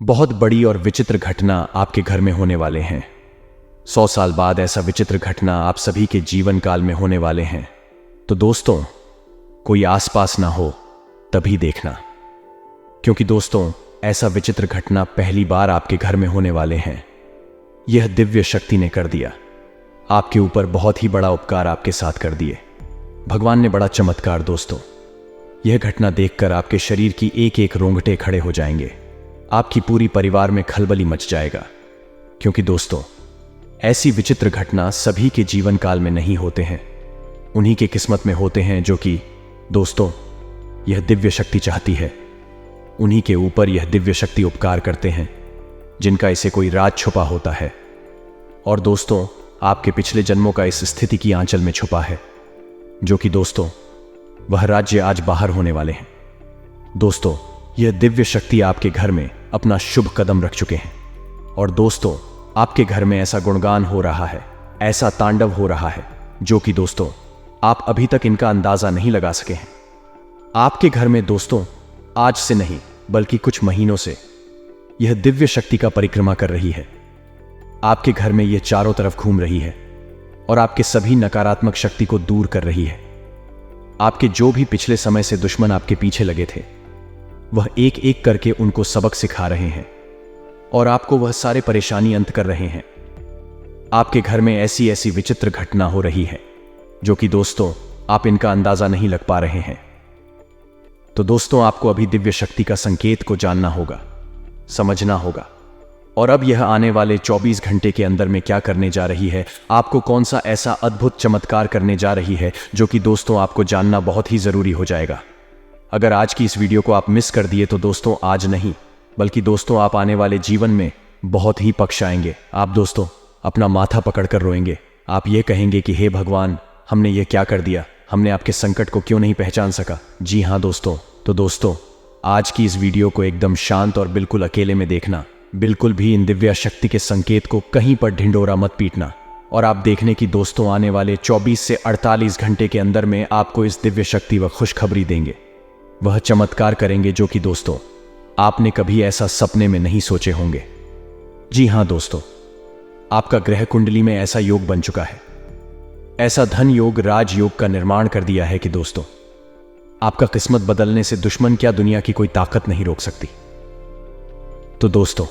बहुत बड़ी और विचित्र घटना आपके घर में होने वाले हैं। 100 साल बाद ऐसा विचित्र घटना आप सभी के जीवन काल में होने वाले हैं। तो दोस्तों, कोई आसपास ना हो तभी देखना, क्योंकि दोस्तों ऐसा विचित्र घटना पहली बार आपके घर में होने वाले हैं। यह दिव्य शक्ति ने कर दिया, आपके ऊपर बहुत ही बड़ा उपकार आपके साथ कर दिए। भगवान ने बड़ा चमत्कार। दोस्तों, यह घटना देखकर आपके शरीर की एक एक रोंगटे खड़े हो जाएंगे, आपकी पूरी परिवार में खलबली मच जाएगा। क्योंकि दोस्तों ऐसी विचित्र घटना सभी के जीवन काल में नहीं होते हैं, उन्हीं के किस्मत में होते हैं जो कि दोस्तों यह दिव्य शक्ति चाहती है। उन्हीं के ऊपर यह दिव्य शक्ति उपकार करते हैं जिनका इसे कोई राज छुपा होता है। और दोस्तों आपके पिछले जन्मों का इस स्थिति की आंचल में छुपा है, जो कि दोस्तों वह राज्य आज बाहर होने वाले हैं। दोस्तों यह दिव्य शक्ति आपके घर में अपना शुभ कदम रख चुके हैं। और दोस्तों आपके घर में ऐसा गुणगान हो रहा है, ऐसा तांडव हो रहा है, जो कि दोस्तों आप अभी तक इनका अंदाजा नहीं लगा सके हैं। आपके घर में दोस्तों आज से नहीं बल्कि कुछ महीनों से यह दिव्य शक्ति का परिक्रमा कर रही है। आपके घर में यह चारों तरफ घूम रही है और आपके सभी नकारात्मक शक्ति को दूर कर रही है। आपके जो भी पिछले समय से दुश्मन आपके पीछे लगे थे, वह एक एक करके उनको सबक सिखा रहे हैं और आपको वह सारे परेशानी अंत कर रहे हैं। आपके घर में ऐसी ऐसी विचित्र घटना हो रही है जो कि दोस्तों आप इनका अंदाजा नहीं लग पा रहे हैं। तो दोस्तों आपको अभी दिव्य शक्ति का संकेत को जानना होगा, समझना होगा, और अब यह आने वाले 24 घंटे के अंदर में क्या करने जा रही है, आपको कौन सा ऐसा अद्भुत चमत्कार करने जा रही है, जो कि दोस्तों आपको जानना बहुत ही जरूरी हो जाएगा। अगर आज की इस वीडियो को आप मिस कर दिए तो दोस्तों आज नहीं बल्कि दोस्तों आप आने वाले जीवन में बहुत ही पछताएंगे। आप दोस्तों अपना माथा पकड़कर रोएंगे। आप ये कहेंगे कि हे भगवान, हमने ये क्या कर दिया, हमने आपके संकट को क्यों नहीं पहचान सका। जी हाँ दोस्तों, तो दोस्तों आज की इस वीडियो को एकदम शांत और बिल्कुल अकेले में देखना। बिल्कुल भी इन दिव्य शक्ति के संकेत को कहीं पर ढिंडोरा मत पीटना। और आप देखने की दोस्तों आने वाले 24 से 48 घंटे के अंदर में आपको इस दिव्य शक्ति व खुशखबरी देंगे। वह चमत्कार करेंगे जो कि दोस्तों आपने कभी ऐसा सपने में नहीं सोचे होंगे। जी हां दोस्तों, आपका ग्रह कुंडली में ऐसा योग बन चुका है, ऐसा धन योग, राजयोग का निर्माण कर दिया है कि दोस्तों आपका किस्मत बदलने से दुश्मन क्या दुनिया की कोई ताकत नहीं रोक सकती। तो दोस्तों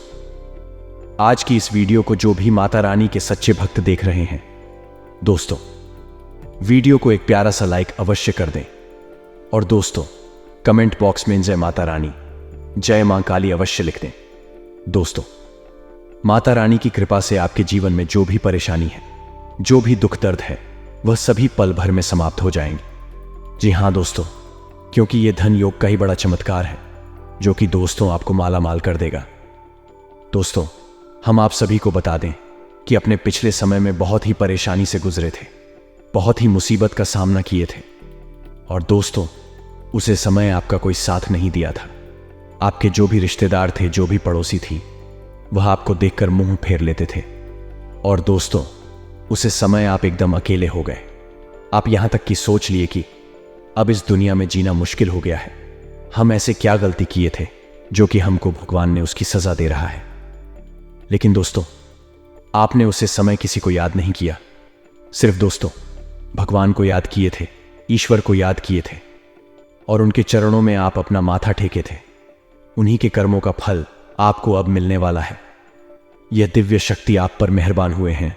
आज की इस वीडियो को जो भी माता रानी के सच्चे भक्त देख रहे हैं, दोस्तों वीडियो को एक प्यारा सा लाइक अवश्य कर दें। और दोस्तों कमेंट बॉक्स में जय माता रानी, जय मां काली अवश्य लिख दें। दोस्तों माता रानी की कृपा से आपके जीवन में जो भी परेशानी है, जो भी दुख दर्द है, वह सभी पल भर में समाप्त हो जाएंगे। जी हां दोस्तों, क्योंकि यह धन योग का ही बड़ा चमत्कार है जो कि दोस्तों आपको माला माल कर देगा। दोस्तों हम आप सभी को बता दें कि अपने पिछले समय में बहुत ही परेशानी से गुजरे थे, बहुत ही मुसीबत का सामना किए थे। और दोस्तों उसे समय आपका कोई साथ नहीं दिया था। आपके जो भी रिश्तेदार थे, जो भी पड़ोसी थी, वह आपको देखकर मुंह फेर लेते थे। और दोस्तों उसे समय आप एकदम अकेले हो गए। आप यहां तक कि सोच लिए कि अब इस दुनिया में जीना मुश्किल हो गया है। हम ऐसे क्या गलती किए थे जो कि हमको भगवान ने उसकी सजा दे रहा है। लेकिन दोस्तों आपने उसे समय किसी को याद नहीं किया, सिर्फ दोस्तों भगवान को याद किए थे, ईश्वर को याद किए थे और उनके चरणों में आप अपना माथा टेके थे। उन्हीं के कर्मों का फल आपको अब मिलने वाला है। यह दिव्य शक्ति आप पर मेहरबान हुए हैं,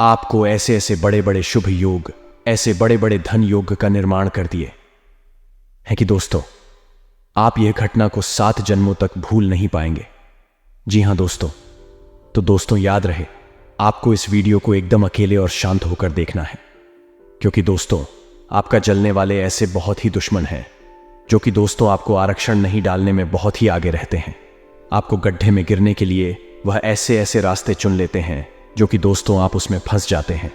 आपको ऐसे ऐसे बड़े बड़े शुभ योग, ऐसे बड़े बड़े धन योग का निर्माण कर दिए है कि दोस्तों आप यह घटना को 7 जन्मों तक भूल नहीं पाएंगे। जी हां दोस्तों, तो दोस्तों याद रहे आपको इस वीडियो को एकदम अकेले और शांत होकर देखना है, क्योंकि दोस्तों आपका जलने वाले ऐसे बहुत ही दुश्मन हैं जो कि दोस्तों आपको आरक्षण नहीं डालने में बहुत ही आगे रहते हैं। आपको गड्ढे में गिरने के लिए वह ऐसे ऐसे रास्ते चुन लेते हैं जो कि दोस्तों आप उसमें फंस जाते हैं।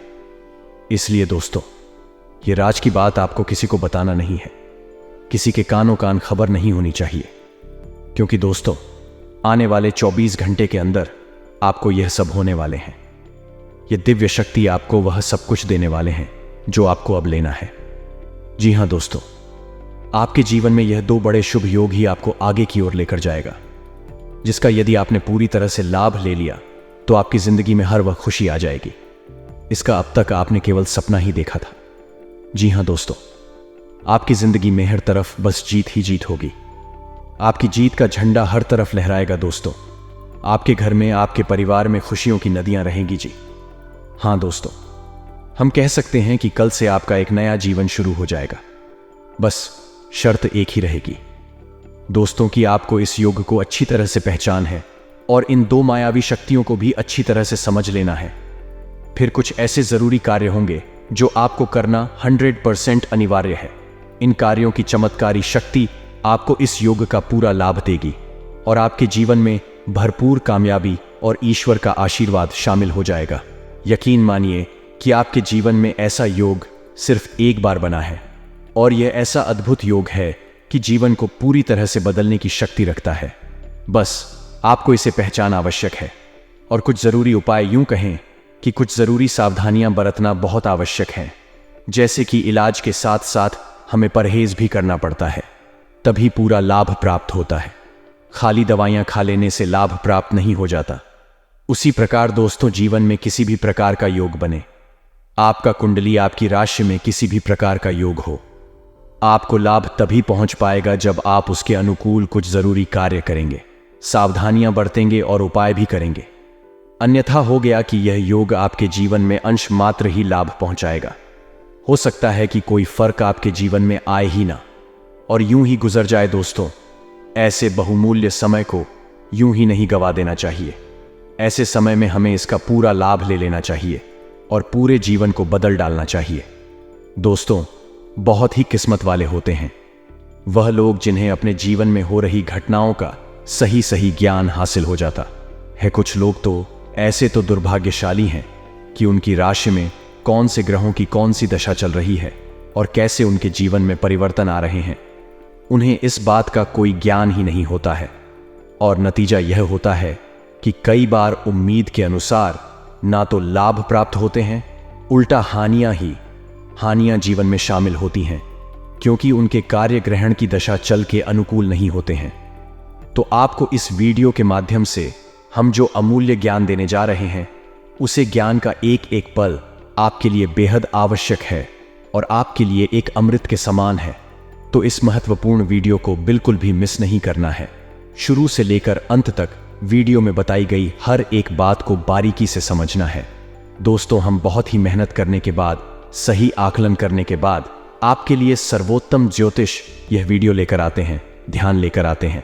इसलिए दोस्तों ये राज की बात आपको किसी को बताना नहीं है, किसी के कानों कान खबर नहीं होनी चाहिए, क्योंकि दोस्तों आने वाले 24 घंटे के अंदर आपको यह सब होने वाले हैं। यह दिव्य शक्ति आपको वह सब कुछ देने वाले हैं जो आपको अब लेना है। जी हां दोस्तों, आपके जीवन में यह 2 बड़े शुभ योग ही आपको आगे की ओर लेकर जाएगा। जिसका यदि आपने पूरी तरह से लाभ ले लिया तो आपकी जिंदगी में हर वक्त खुशी आ जाएगी। इसका अब तक आपने केवल सपना ही देखा था। जी हां दोस्तों, आपकी जिंदगी में हर तरफ बस जीत ही जीत होगी। आपकी जीत का झंडा हर तरफ लहराएगा दोस्तों। आपके घर में, आपके परिवार में खुशियों की नदियां रहेंगी जी। हां दोस्तों, हम कह सकते हैं कि कल से आपका एक नया जीवन शुरू हो जाएगा। बस शर्त एक ही रहेगी दोस्तों कि आपको इस योग को अच्छी तरह से पहचान है और इन दो मायावी शक्तियों को भी अच्छी तरह से समझ लेना है। फिर कुछ ऐसे जरूरी कार्य होंगे जो आपको करना 100% अनिवार्य है। इन कार्यों की चमत्कारी शक्ति आपको इस योग का पूरा लाभ देगी और आपके जीवन में भरपूर कामयाबी और ईश्वर का आशीर्वाद शामिल हो जाएगा। यकीन मानिए कि आपके जीवन में ऐसा योग सिर्फ एक बार बना है और यह ऐसा अद्भुत योग है कि जीवन को पूरी तरह से बदलने की शक्ति रखता है। बस आपको इसे पहचानना आवश्यक है और कुछ जरूरी उपाय, यूं कहें कि कुछ जरूरी सावधानियां बरतना बहुत आवश्यक है। जैसे कि इलाज के साथ साथ हमें परहेज भी करना पड़ता है, तभी पूरा लाभ प्राप्त होता है। खाली दवाइयां खा लेने से लाभ प्राप्त नहीं हो जाता। उसी प्रकार दोस्तों, जीवन में किसी भी प्रकार का योग बने, आपका कुंडली, आपकी राशि में किसी भी प्रकार का योग हो, आपको लाभ तभी पहुंच पाएगा जब आप उसके अनुकूल कुछ जरूरी कार्य करेंगे, सावधानियां बरतेंगे और उपाय भी करेंगे। अन्यथा हो गया कि यह योग आपके जीवन में अंश मात्र ही लाभ पहुंचाएगा। हो सकता है कि कोई फर्क आपके जीवन में आए ही ना और यूं ही गुजर जाए। दोस्तों, ऐसे बहुमूल्य समय को यूं ही नहीं गवा देना चाहिए। ऐसे समय में हमें इसका पूरा लाभ ले लेना चाहिए और पूरे जीवन को बदल डालना चाहिए। दोस्तों, बहुत ही किस्मत वाले होते हैं वह लोग जिन्हें अपने जीवन में हो रही घटनाओं का सही सही ज्ञान हासिल हो जाता है। कुछ लोग तो ऐसे तो दुर्भाग्यशाली हैं कि उनकी राशि में कौन से ग्रहों की कौन सी दशा चल रही है और कैसे उनके जीवन में परिवर्तन आ रहे हैं, उन्हें इस बात का कोई ज्ञान ही नहीं होता है। और नतीजा यह होता है कि कई बार उम्मीद के अनुसार ना तो लाभ प्राप्त होते हैं, उल्टा हानियां जीवन में शामिल होती हैं, क्योंकि उनके कार्य ग्रहण की दशा चल के अनुकूल नहीं होते हैं। तो आपको इस वीडियो के माध्यम से हम जो अमूल्य ज्ञान देने जा रहे हैं, उसे ज्ञान का एक एक पल आपके लिए बेहद आवश्यक है और आपके लिए एक अमृत के समान है। तो इस महत्वपूर्ण वीडियो को बिल्कुल भी मिस नहीं करना है। शुरू से लेकर अंत तक वीडियो में बताई गई हर एक बात को बारीकी से समझना है। दोस्तों, हम बहुत ही मेहनत करने के बाद, सही आकलन करने के बाद आपके लिए सर्वोत्तम ज्योतिष यह वीडियो लेकर आते हैं, ध्यान लेकर आते हैं।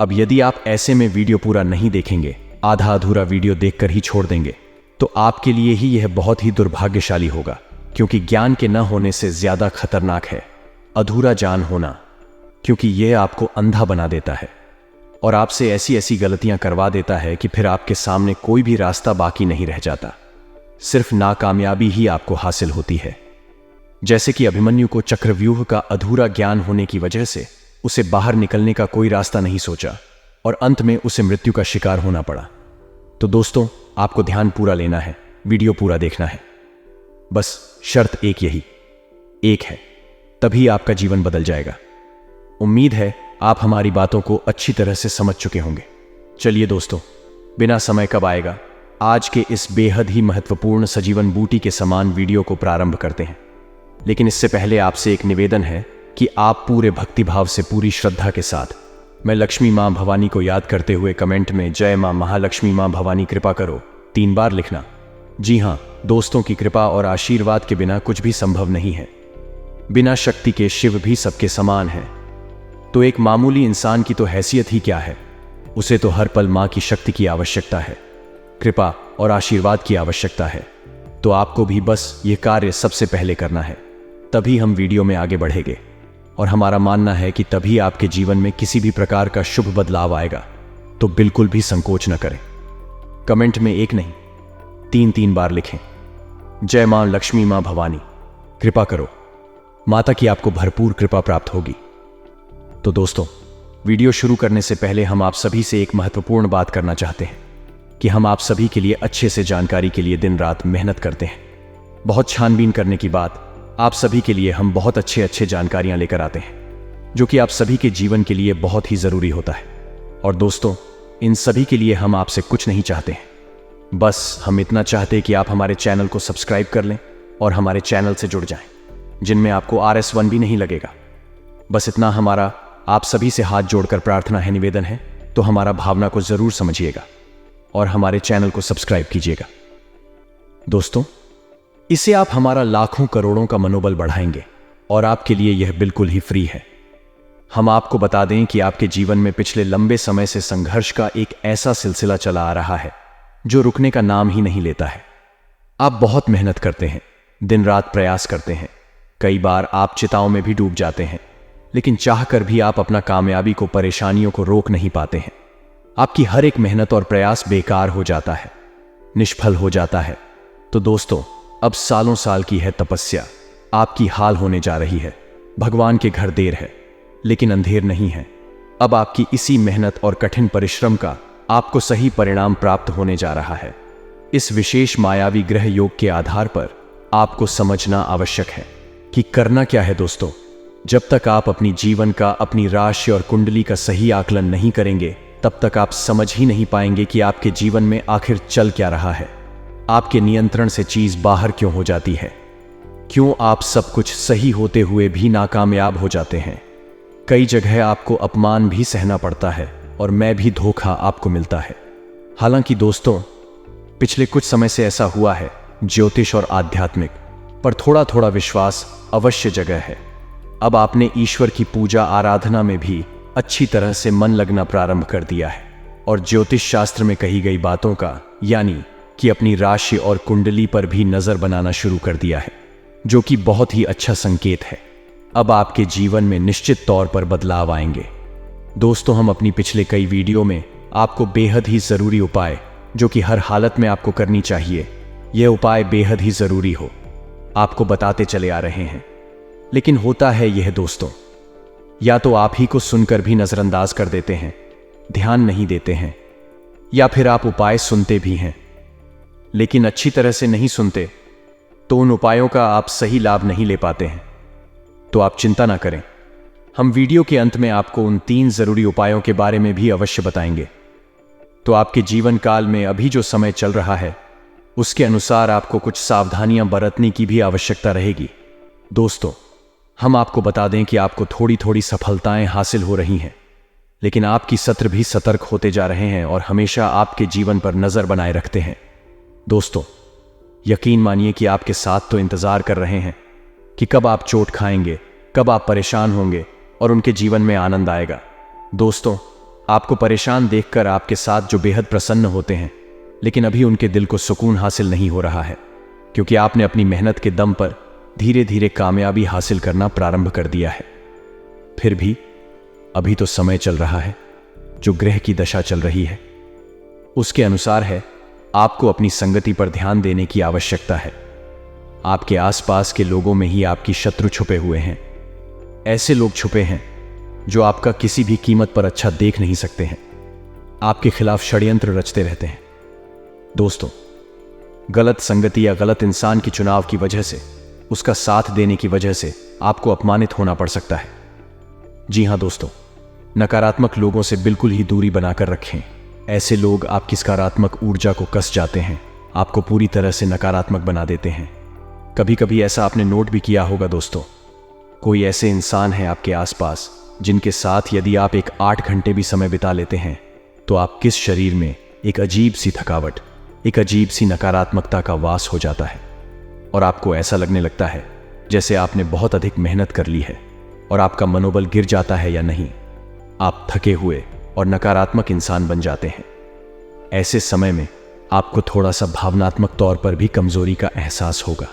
अब यदि आप ऐसे में वीडियो पूरा नहीं देखेंगे, आधा अधूरा वीडियो देखकर ही छोड़ देंगे, तो आपके लिए ही यह बहुत ही दुर्भाग्यशाली होगा, क्योंकि ज्ञान के न होने से ज्यादा खतरनाक है अधूरा ज्ञान होना, क्योंकि यह आपको अंधा बना देता है और आपसे ऐसी ऐसी गलतियां करवा देता है कि फिर आपके सामने कोई भी रास्ता बाकी नहीं रह जाता, सिर्फ नाकामयाबी ही आपको हासिल होती है। जैसे कि अभिमन्यु को चक्रव्यूह का अधूरा ज्ञान होने की वजह से उसे बाहर निकलने का कोई रास्ता नहीं सोचा और अंत में उसे मृत्यु का शिकार होना पड़ा। तो दोस्तों, आपको ध्यान पूरा लेना है, वीडियो पूरा देखना है। बस शर्त एक है, तभी आपका जीवन बदल जाएगा। उम्मीद है आप हमारी बातों को अच्छी तरह से समझ चुके होंगे। चलिए दोस्तों, बिना समय कब आएगा, आज के इस बेहद ही महत्वपूर्ण सजीवन बूटी के समान वीडियो को प्रारंभ करते हैं। लेकिन इससे पहले आपसे एक निवेदन है कि आप पूरे भक्तिभाव से, पूरी श्रद्धा के साथ मैं लक्ष्मी मां भवानी को याद करते हुए कमेंट में जय मां महालक्ष्मी मां भवानी कृपा करो 3 बार लिखना। जी हां दोस्तों, की कृपा और आशीर्वाद के बिना कुछ भी संभव नहीं है। बिना शक्ति के शिव भी सबके समान है। तो एक मामूली इंसान की तो हैसियत ही क्या है, उसे तो हर पल मां की शक्ति की आवश्यकता है, कृपा और आशीर्वाद की आवश्यकता है। तो आपको भी बस ये कार्य सबसे पहले करना है, तभी हम वीडियो में आगे बढ़ेंगे और हमारा मानना है कि तभी आपके जीवन में किसी भी प्रकार का शुभ बदलाव आएगा। तो बिल्कुल भी संकोच न करें, कमेंट में 1 नहीं 3 बार लिखें, जय मां लक्ष्मी मां भवानी कृपा करो। माता की आपको भरपूर कृपा प्राप्त होगी। तो दोस्तों, वीडियो शुरू करने से पहले हम आप सभी से एक महत्वपूर्ण बात करना चाहते हैं कि हम आप सभी के लिए अच्छे से जानकारी के लिए दिन रात मेहनत करते हैं। बहुत छानबीन करने की बाद आप सभी के लिए हम बहुत अच्छे जानकारियां लेकर आते हैं, जो कि आप सभी के जीवन के लिए बहुत ही जरूरी होता है। और दोस्तों, इन सभी के लिए हम आपसे कुछ नहीं चाहते हैं। बस हम इतना चाहते हैं कि आप हमारे चैनल को सब्सक्राइब कर लें और हमारे चैनल से जुड़ जाएं, जिनमें आपको RS1 भी नहीं लगेगा। बस इतना हमारा आप सभी से हाथ जोड़कर प्रार्थना है, निवेदन है, तो हमारा भावना को जरूर समझिएगा और हमारे चैनल को सब्सक्राइब कीजिएगा। दोस्तों, इससे आप हमारा लाखों करोड़ों का मनोबल बढ़ाएंगे और आपके लिए यह बिल्कुल ही फ्री है। हम आपको बता दें कि आपके जीवन में पिछले लंबे समय से संघर्ष का एक ऐसा सिलसिला चला आ रहा है जो रुकने का नाम ही नहीं लेता है। आप बहुत मेहनत करते हैं, दिन रात प्रयास करते हैं, कई बार आप चिताओं में भी डूब जाते हैं, लेकिन चाहकर भी आप अपना कामयाबी को, परेशानियों को रोक नहीं पाते हैं। आपकी हर एक मेहनत और प्रयास बेकार हो जाता है, निष्फल हो जाता है। तो दोस्तों, अब सालों साल की है तपस्या आपकी हाल होने जा रही है। भगवान के घर देर है लेकिन अंधेर नहीं है। अब आपकी इसी मेहनत और कठिन परिश्रम का आपको सही परिणाम प्राप्त होने जा रहा है। इस विशेष मायावी ग्रह योग के आधार पर आपको समझना आवश्यक है कि करना क्या है। दोस्तों, जब तक आप अपनी जीवन का, अपनी राशि और कुंडली का सही आकलन नहीं करेंगे, तब तक आप समझ ही नहीं पाएंगे कि आपके जीवन में आखिर चल क्या रहा है। आपके नियंत्रण से चीज बाहर क्यों हो जाती है, क्यों आप सब कुछ सही होते हुए भी नाकामयाब हो जाते हैं। कई जगह आपको अपमान भी सहना पड़ता है और मैं भी धोखा आपको मिलता है। हालांकि दोस्तों, पिछले कुछ समय से ऐसा हुआ है, ज्योतिष और आध्यात्मिक पर थोड़ा थोड़ा विश्वास अवश्य जगह है। अब आपने ईश्वर की पूजा आराधना में भी अच्छी तरह से मन लगना प्रारंभ कर दिया है और ज्योतिष शास्त्र में कही गई बातों का, यानी कि अपनी राशि और कुंडली पर भी नजर बनाना शुरू कर दिया है, जो कि बहुत ही अच्छा संकेत है। अब आपके जीवन में निश्चित तौर पर बदलाव आएंगे। दोस्तों, हम अपनी पिछले कई वीडियो में आपको बेहद ही जरूरी उपाय, जो कि हर हालत में आपको करनी चाहिए, यह उपाय बेहद ही जरूरी हो, आपको बताते चले आ रहे हैं। लेकिन होता है यह दोस्तों, या तो आप ही को सुनकर भी नजरअंदाज कर देते हैं, ध्यान नहीं देते हैं, या फिर आप उपाय सुनते भी हैं लेकिन अच्छी तरह से नहीं सुनते, तो उन उपायों का आप सही लाभ नहीं ले पाते हैं। तो आप चिंता ना करें, हम वीडियो के अंत में आपको उन 3 जरूरी उपायों के बारे में भी अवश्य बताएंगे। तो आपके जीवन काल में अभी जो समय चल रहा है, उसके अनुसार आपको कुछ सावधानियां बरतने की भी आवश्यकता रहेगी। दोस्तों, हम आपको बता दें कि आपको थोड़ी थोड़ी सफलताएं हासिल हो रही हैं, लेकिन आपकी सत्र भी सतर्क होते जा रहे हैं और हमेशा आपके जीवन पर नजर बनाए रखते हैं। दोस्तों, यकीन मानिए कि आपके साथ तो इंतजार कर रहे हैं कि कब आप चोट खाएंगे, कब आप परेशान होंगे और उनके जीवन में आनंद आएगा। दोस्तों, आपको परेशान देखकर आपके साथ जो बेहद प्रसन्न होते हैं, लेकिन अभी उनके दिल को सुकून हासिल नहीं हो रहा है, क्योंकि आपने अपनी मेहनत के दम पर धीरे धीरे कामयाबी हासिल करना प्रारंभ कर दिया है। फिर भी अभी तो समय चल रहा है, जो ग्रह की दशा चल रही है उसके अनुसार है। आपको अपनी संगति पर ध्यान देने की आवश्यकता है। आपके आसपास के लोगों में ही आपकी शत्रु छुपे हुए हैं। ऐसे लोग छुपे हैं जो आपका किसी भी कीमत पर अच्छा देख नहीं सकते हैं, आपके खिलाफ षड्यंत्र रचते रहते हैं। दोस्तों, गलत संगति या गलत इंसान की चुनाव की वजह से, उसका साथ देने की वजह से आपको अपमानित होना पड़ सकता है। जी हां दोस्तों, नकारात्मक लोगों से बिल्कुल ही दूरी बनाकर रखें। ऐसे लोग आपकी सकारात्मक ऊर्जा को कस जाते हैं, आपको पूरी तरह से नकारात्मक बना देते हैं। कभी कभी ऐसा आपने नोट भी किया होगा दोस्तों, कोई ऐसे इंसान है आपके आसपास जिनके साथ यदि आप 8 घंटे भी समय बिता लेते हैं, तो आप किस शरीर में एक अजीब सी थकावट, एक अजीब सी नकारात्मकता का वास हो जाता है और आपको ऐसा लगने लगता है जैसे आपने बहुत अधिक मेहनत कर ली है और आपका मनोबल गिर जाता है या नहीं। आप थके हुए और नकारात्मक इंसान बन जाते हैं। ऐसे समय में आपको थोड़ा सा भावनात्मक तौर पर भी कमजोरी का एहसास होगा।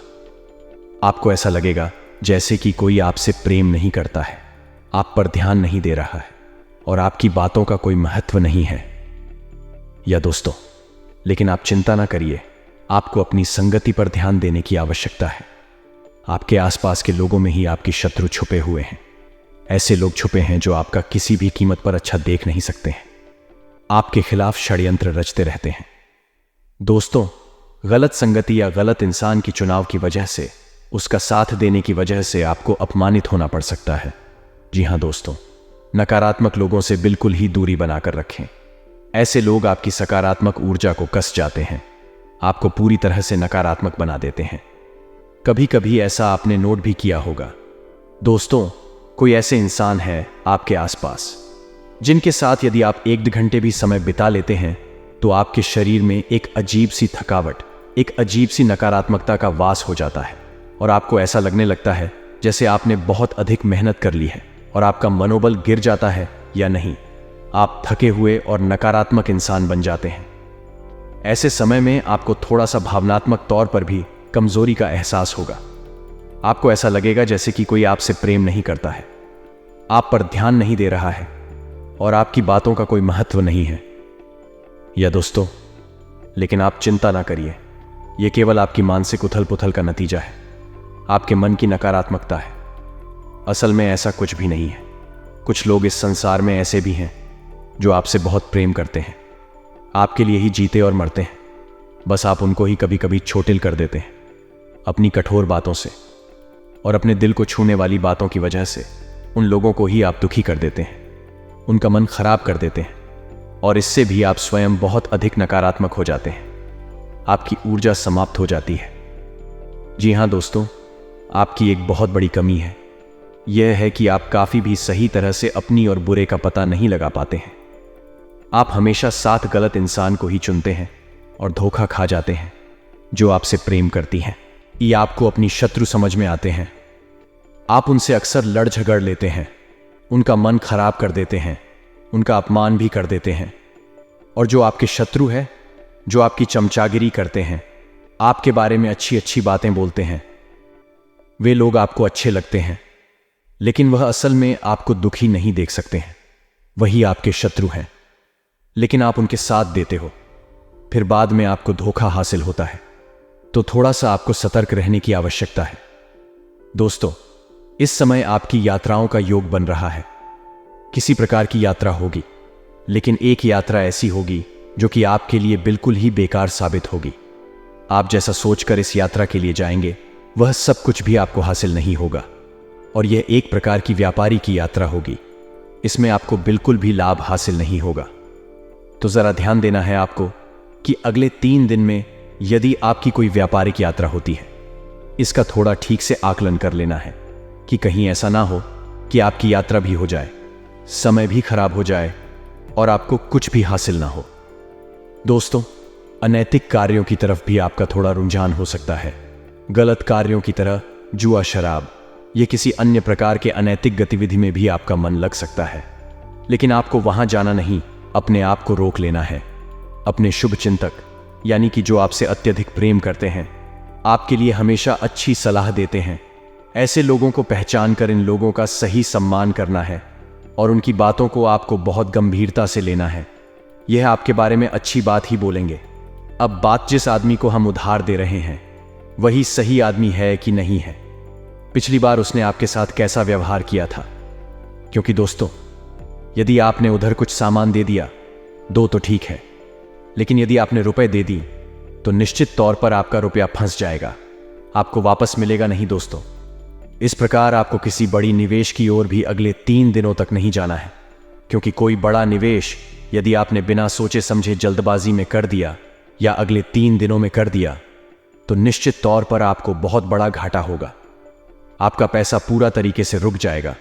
आपको ऐसा लगेगा जैसे कि कोई आपसे प्रेम नहीं करता है, आप पर ध्यान नहीं दे रहा है और आपकी बातों का कोई महत्व नहीं है। या दोस्तों, लेकिन आप चिंता ना करिए, आपको अपनी संगति पर ध्यान देने की आवश्यकता है। आपके आसपास के लोगों में ही आपकी शत्रु छुपे हुए हैं। ऐसे लोग छुपे हैं जो आपका किसी भी कीमत पर अच्छा देख नहीं सकते हैं, आपके खिलाफ षड्यंत्र रचते रहते हैं। दोस्तों, गलत संगति या गलत इंसान की चुनाव की वजह से, उसका साथ देने की वजह से आपको अपमानित होना पड़ सकता है। जी हां दोस्तों, नकारात्मक लोगों से बिल्कुल ही दूरी बनाकर रखें। ऐसे लोग आपकी सकारात्मक ऊर्जा को कस जाते हैं, आपको पूरी तरह से नकारात्मक बना देते हैं। कभी कभी ऐसा आपने नोट भी किया होगा। दोस्तों, कोई ऐसे इंसान है आपके आसपास जिनके साथ यदि आप 1-2 घंटे भी समय बिता लेते हैं तो आपके शरीर में एक अजीब सी थकावट, एक अजीब सी नकारात्मकता का वास हो जाता है और आपको ऐसा लगने लगता है जैसे आपने बहुत अधिक मेहनत कर ली है और आपका मनोबल गिर जाता है या नहीं, आप थके हुए और नकारात्मक इंसान बन जाते हैं। ऐसे समय में आपको थोड़ा सा भावनात्मक तौर पर भी कमजोरी का एहसास होगा। आपको ऐसा लगेगा जैसे कि कोई आपसे प्रेम नहीं करता है, आप पर ध्यान नहीं दे रहा है और आपकी बातों का कोई महत्व नहीं है। या दोस्तों, लेकिन आप चिंता ना करिए, यह केवल आपकी मानसिक उथल पुथल का नतीजा है, आपके मन की नकारात्मकता है। असल में ऐसा कुछ भी नहीं है। कुछ लोग इस संसार में ऐसे भी हैं जो आपसे बहुत प्रेम करते हैं, आपके लिए ही जीते और मरते हैं, बस आप उनको ही कभी कभी छोटिल कर देते हैं अपनी कठोर बातों से, और अपने दिल को छूने वाली बातों की वजह से उन लोगों को ही आप दुखी कर देते हैं, उनका मन खराब कर देते हैं और इससे भी आप स्वयं बहुत अधिक नकारात्मक हो जाते हैं, आपकी ऊर्जा समाप्त हो जाती है। जी हाँ दोस्तों, आपकी एक बहुत बड़ी कमी है, यह है कि आप काफी भी सही तरह से अपनी और बुरे का पता नहीं लगा पाते हैं। आप हमेशा साथ गलत इंसान को ही चुनते हैं और धोखा खा जाते हैं जो आपसे प्रेम करती हैं। ये आपको अपनी शत्रु समझ में आते हैं। आप उनसे अक्सर लड़ झगड़ लेते हैं, उनका मन खराब कर देते हैं, उनका अपमान भी कर देते हैं। और जो आपके शत्रु है, जो आपकी चमचागिरी करते हैं, आपके बारे में अच्छी अच्छी बातें बोलते हैं, वे लोग आपको अच्छे लगते हैं, लेकिन वह असल में आपको दुखी नहीं देख सकते हैं। वही आपके शत्रु हैं, लेकिन आप उनके साथ देते हो, फिर बाद में आपको धोखा हासिल होता है। तो थोड़ा सा आपको सतर्क रहने की आवश्यकता है। दोस्तों, इस समय आपकी यात्राओं का योग बन रहा है। किसी प्रकार की यात्रा होगी, लेकिन एक यात्रा ऐसी होगी जो कि आपके लिए बिल्कुल ही बेकार साबित होगी। आप जैसा सोचकर इस यात्रा के लिए जाएंगे, वह सब कुछ भी आपको हासिल नहीं होगा और यह एक प्रकार की व्यापारी की यात्रा होगी। इसमें आपको बिल्कुल भी लाभ हासिल नहीं होगा। तो जरा ध्यान देना है आपको कि अगले 3 दिन में यदि आपकी कोई व्यापारिक यात्रा होती है, इसका थोड़ा ठीक से आकलन कर लेना है कि कहीं ऐसा ना हो कि आपकी यात्रा भी हो जाए, समय भी खराब हो जाए और आपको कुछ भी हासिल ना हो। दोस्तों, अनैतिक कार्यों की तरफ भी आपका थोड़ा रुझान हो सकता है। गलत कार्यों की तरह जुआ, शराब, ये किसी अन्य प्रकार के अनैतिक गतिविधि में भी आपका मन लग सकता है, लेकिन आपको वहां जाना नहीं, अपने आप को रोक लेना है। अपने शुभ चिंतक, यानी कि जो आपसे अत्यधिक प्रेम करते हैं, आपके लिए हमेशा अच्छी सलाह देते हैं, ऐसे लोगों को पहचान कर इन लोगों का सही सम्मान करना है और उनकी बातों को आपको बहुत गंभीरता से लेना है। यह आपके बारे में अच्छी बात ही बोलेंगे। अब बात जिस आदमी को हम उधार दे रहे हैं, वही सही आदमी है कि नहीं है, पिछली बार उसने आपके साथ कैसा व्यवहार किया था। क्योंकि दोस्तों, यदि आपने उधर कुछ सामान दे दिया, दो तो ठीक है, लेकिन यदि आपने रुपए दे दी तो निश्चित तौर पर आपका रुपया फंस जाएगा, आपको वापस मिलेगा नहीं दोस्तों। इस प्रकार आपको किसी बड़ी निवेश की ओर भी अगले 3 दिनों तक नहीं जाना है, क्योंकि कोई बड़ा निवेश यदि आपने बिना सोचे समझे जल्दबाजी में कर दिया या अगले 3 दिनों में कर दिया तो निश्चित तौर पर आपको बहुत बड़ा घाटा होगा। आपका पैसा पूरा तरीके से रुक जाएगा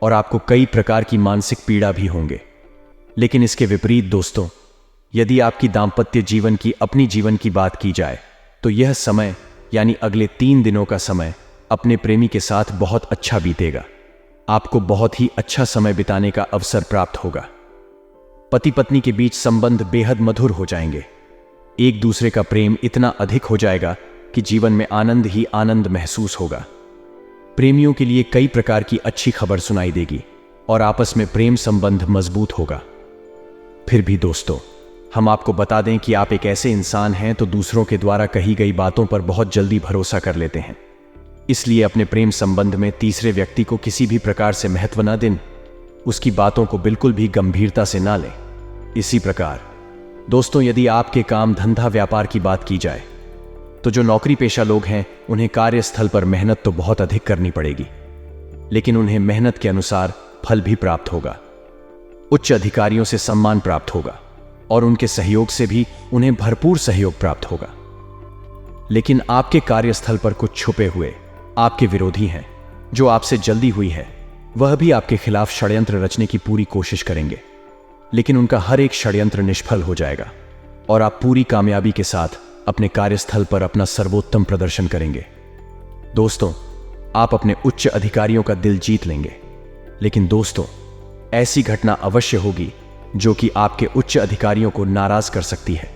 और आपको कई प्रकार की मानसिक पीड़ा भी होंगे। लेकिन इसके विपरीत दोस्तों, यदि आपकी दाम्पत्य जीवन की, अपनी जीवन की बात की जाए, तो यह समय यानी अगले 3 दिनों का समय अपने प्रेमी के साथ बहुत अच्छा बीतेगा। आपको बहुत ही अच्छा समय बिताने का अवसर प्राप्त होगा। पति पत्नी के बीच संबंध बेहद मधुर हो जाएंगे। एक दूसरे का प्रेम इतना अधिक हो जाएगा कि जीवन में आनंद ही आनंद महसूस होगा। प्रेमियों के लिए कई प्रकार की अच्छी खबर सुनाई देगी और आपस में प्रेम संबंध मजबूत होगा। फिर भी दोस्तों, हम आपको बता दें कि आप एक ऐसे इंसान हैं तो दूसरों के द्वारा कही गई बातों पर बहुत जल्दी भरोसा कर लेते हैं। इसलिए अपने प्रेम संबंध में तीसरे व्यक्ति को किसी भी प्रकार से महत्व न दें, उसकी बातों को बिल्कुल भी गंभीरता से ना लें। इसी प्रकार दोस्तों, यदि आपके काम धंधा व्यापार की बात की जाए, तो जो नौकरी पेशा लोग हैं उन्हें कार्यस्थल पर मेहनत तो बहुत अधिक करनी पड़ेगी, लेकिन उन्हें मेहनत के अनुसार फल भी प्राप्त होगा। उच्च अधिकारियों से सम्मान प्राप्त होगा। और उनके सहयोग से भी उन्हें भरपूर सहयोग प्राप्त होगा। लेकिन आपके कार्यस्थल पर कुछ छुपे हुए आपके विरोधी हैं जो आपसे जल्दी हुई है, वह भी आपके खिलाफ षड्यंत्र रचने की पूरी कोशिश करेंगे, लेकिन उनका हर एक षड्यंत्र निष्फल हो जाएगा और आप पूरी कामयाबी के साथ अपने कार्यस्थल पर अपना सर्वोत्तम प्रदर्शन करेंगे। दोस्तों, आप अपने उच्च अधिकारियों का दिल जीत लेंगे, लेकिन दोस्तों, ऐसी घटना अवश्य होगी जो कि आपके उच्च अधिकारियों को नाराज कर सकती है।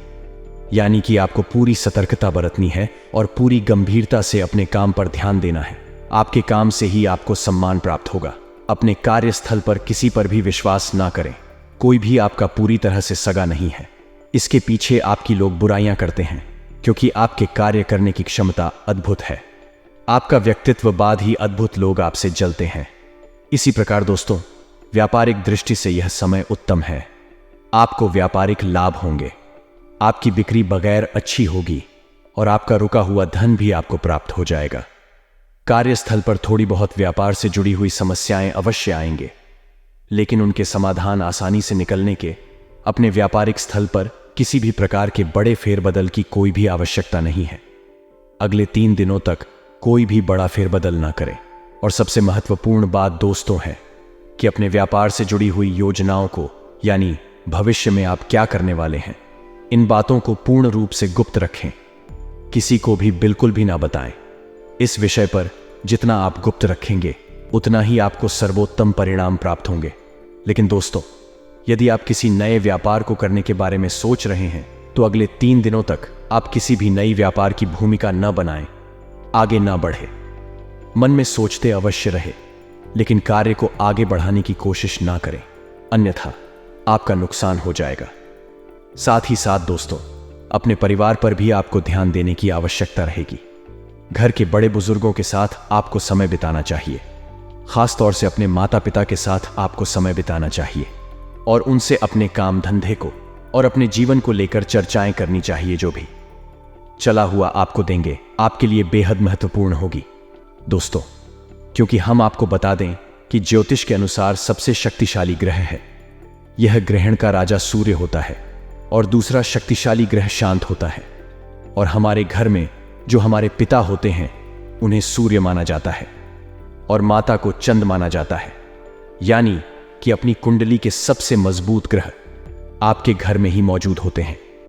यानी कि आपको पूरी सतर्कता बरतनी है और पूरी गंभीरता से अपने काम पर ध्यान देना है। आपके काम से ही आपको सम्मान प्राप्त होगा। अपने कार्यस्थल पर किसी पर भी विश्वास ना करें। कोई भी आपका पूरी तरह से सगा नहीं है। इसके पीछे आपकी लोग बुराइयां करते हैं, क्योंकि आपके कार्य करने की क्षमता अद्भुत है। आपका व्यक्तित्व बाद ही अद्भुत लोग आपसे जलते हैं। इसी प्रकार दोस्तों, व्यापारिक दृष्टि से यह समय उत्तम है। आपको व्यापारिक लाभ होंगे, आपकी बिक्री बगैर अच्छी होगी और आपका रुका हुआ धन भी आपको प्राप्त हो जाएगा। कार्यस्थल पर थोड़ी बहुत व्यापार से जुड़ी हुई समस्याएं अवश्य आएंगे, लेकिन उनके समाधान आसानी से निकलने के अपने व्यापारिक स्थल पर किसी भी प्रकार के बड़े फेरबदल की कोई भी आवश्यकता नहीं है। अगले 3 दिनों तक कोई भी बड़ा फेरबदल ना करें। और सबसे महत्वपूर्ण बात दोस्तों है कि अपने व्यापार से जुड़ी हुई योजनाओं को, यानी भविष्य में आप क्या करने वाले हैं, इन बातों को पूर्ण रूप से गुप्त रखें। किसी को भी बिल्कुल भी ना बताएं। इस विषय पर जितना आप गुप्त रखेंगे उतना ही आपको सर्वोत्तम परिणाम प्राप्त होंगे। लेकिन दोस्तों, यदि आप किसी नए व्यापार को करने के बारे में सोच रहे हैं तो अगले 3 दिनों तक आप किसी भी नई व्यापार की भूमिका न बनाएं, आगे ना बढ़े। मन में सोचते अवश्य रहे, लेकिन कार्य को आगे बढ़ाने की कोशिश ना करें, अन्यथा आपका नुकसान हो जाएगा। साथ ही साथ दोस्तों, अपने परिवार पर भी आपको ध्यान देने की आवश्यकता रहेगी। घर के बड़े बुजुर्गों के साथ आपको समय बिताना चाहिए। खास तौर से अपने माता पिता के साथ आपको समय बिताना चाहिए और उनसे अपने काम धंधे को और अपने जीवन को लेकर चर्चाएं करनी चाहिए। जो भी चला हुआ आपको देंगे आपके लिए बेहद महत्वपूर्ण होगी दोस्तों, क्योंकि हम आपको बता दें कि ज्योतिष के अनुसार सबसे शक्तिशाली ग्रह है। यह ग्रहण का राजा सूर्य होता है और दूसरा शक्तिशाली ग्रह शांत होता है। और हमारे घर में जो हमारे पिता होते हैं उन्हें सूर्य माना जाता है और माता को चंद्र माना जाता है। यानी कि अपनी कुंडली के सबसे मजबूत ग्रह आपके घर में ही मौजूद होते हैं।